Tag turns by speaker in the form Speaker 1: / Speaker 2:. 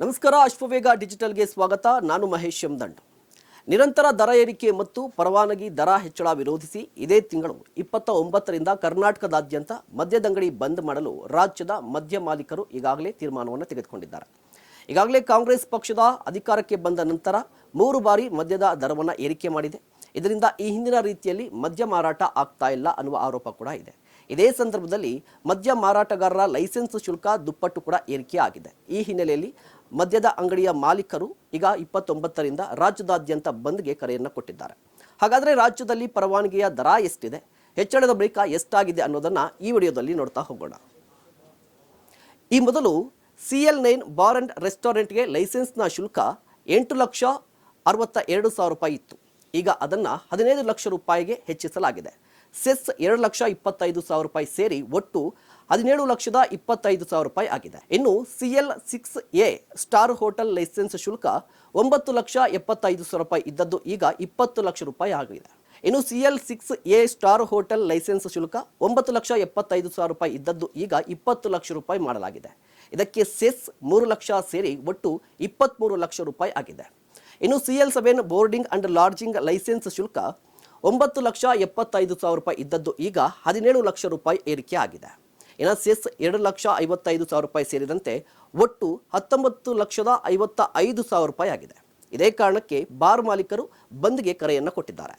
Speaker 1: ನಮಸ್ಕಾರ, ಅಶ್ವವೇಗ ಡಿಜಿಟಲ್ಗೆ ಸ್ವಾಗತ. ನಾನು ಮಹೇಶ್ ಎಂ. ನಿರಂತರ ದರ ಏರಿಕೆ ಮತ್ತು ಪರವಾನಗಿ ದರ ಹೆಚ್ಚಳ ವಿರೋಧಿಸಿ ಇದೇ ತಿಂಗಳು 29ರಿಂದ ಕರ್ನಾಟಕದಾದ್ಯಂತ ಮದ್ಯದಂಗಡಿ ಬಂದ್ ಮಾಡಲು ರಾಜ್ಯದ ಮದ್ಯ ಮಾಲೀಕರು ಈಗಾಗಲೇ ತೀರ್ಮಾನವನ್ನು ತೆಗೆದುಕೊಂಡಿದ್ದಾರೆ. ಈಗಾಗಲೇ ಕಾಂಗ್ರೆಸ್ ಪಕ್ಷದ ಅಧಿಕಾರಕ್ಕೆ ಬಂದ ನಂತರ 3 ಬಾರಿ ಮದ್ಯದ ದರವನ್ನು ಏರಿಕೆ ಮಾಡಿದೆ. ಇದರಿಂದ ಈ ಹಿಂದಿನ ರೀತಿಯಲ್ಲಿ ಮದ್ಯ ಮಾರಾಟ ಆಗ್ತಾ ಇಲ್ಲ ಅನ್ನುವ ಆರೋಪ ಕೂಡ ಇದೆ. ಇದೇ ಸಂದರ್ಭದಲ್ಲಿ ಮದ್ಯ ಮಾರಾಟಗಾರರ ಲೈಸೆನ್ಸ್ ಶುಲ್ಕ ದುಪ್ಪಟ್ಟು ಕೂಡ ಏರಿಕೆ ಆಗಿದೆ. ಈ ಹಿನ್ನೆಲೆಯಲ್ಲಿ ಮದ್ಯದ ಅಂಗಡಿಯ ಮಾಲೀಕರು ಈಗ 29ರಿಂದ ರಾಜ್ಯದಾದ್ಯಂತ ಬಂದ್ಗೆ ಕರೆಯನ್ನು ಕೊಟ್ಟಿದ್ದಾರೆ. ಹಾಗಾದರೆ ರಾಜ್ಯದಲ್ಲಿ ಪರವಾನಗಿಯ ದರ ಎಷ್ಟಿದೆ, ಹೆಚ್ಚಳದ ಬಳಿಕ ಎಷ್ಟಾಗಿದೆ ಅನ್ನೋದನ್ನ ಈ ವಿಡಿಯೋದಲ್ಲಿ ನೋಡ್ತಾ ಹೋಗೋಣ. ಈ ಮೊದಲು CL9 ಬಾರ್ ಅಂಡ್ ರೆಸ್ಟೋರೆಂಟ್ಗೆ ಲೈಸೆನ್ಸ್ನ ಶುಲ್ಕ 8,62,000 ರೂಪಾಯಿ ಇತ್ತು. ಈಗ ಅದನ್ನು 15 ಲಕ್ಷ ರೂಪಾಯಿಗೆ ಹೆಚ್ಚಿಸಲಾಗಿದೆ. ಸೆಸ್ 2,25,000 ರೂಪಾಯಿ ಸೇರಿ ಒಟ್ಟು 17,25,000 ರೂಪಾಯಿ ಆಗಿದೆ. ಇನ್ನು CL6A ಸ್ಟಾರ್ ಹೋಟೆಲ್ ಲೈಸೆನ್ಸ್ ಶುಲ್ಕ 9,75,000 ರೂಪಾಯಿ ಇದ್ದದ್ದು ಈಗ 20 ಲಕ್ಷ ರೂಪಾಯಿ ಆಗಿದೆ. ಇನ್ನು CL6A ಸ್ಟಾರ್ ಹೋಟೆಲ್ ಲೈಸೆನ್ಸ್ ಶುಲ್ಕ 9,75,000 ರೂಪಾಯಿ ಇದ್ದದ್ದು ಈಗ 20 ಲಕ್ಷ ರೂಪಾಯಿ ಮಾಡಲಾಗಿದೆ. ಇದಕ್ಕೆ ಸೆಸ್ 3 ಲಕ್ಷ ಸೇರಿ ಒಟ್ಟು 23 ಲಕ್ಷ ರೂಪಾಯಿ ಆಗಿದೆ. ಇನ್ನು CL7 boarding and lodging licence ಶುಲ್ಕ 9,75,000 ರೂಪಾಯಿ ಇದ್ದದ್ದು ಈಗ 17 ಲಕ್ಷ ರೂಪಾಯಿ ಏರಿಕೆ ಆಗಿದೆ. ಇನ್ನು ಸೆಸ್ 2,55,000 ರೂಪಾಯಿ ಸೇರಿದಂತೆ ಒಟ್ಟು 19,55,000 ರೂಪಾಯಿ ಆಗಿದೆ. ಇದೇ ಕಾರಣಕ್ಕೆ ಬಾರ್ ಮಾಲೀಕರು ಬಂದ್ಗೆ ಕರೆಯನ್ನು ಕೊಟ್ಟಿದ್ದಾರೆ.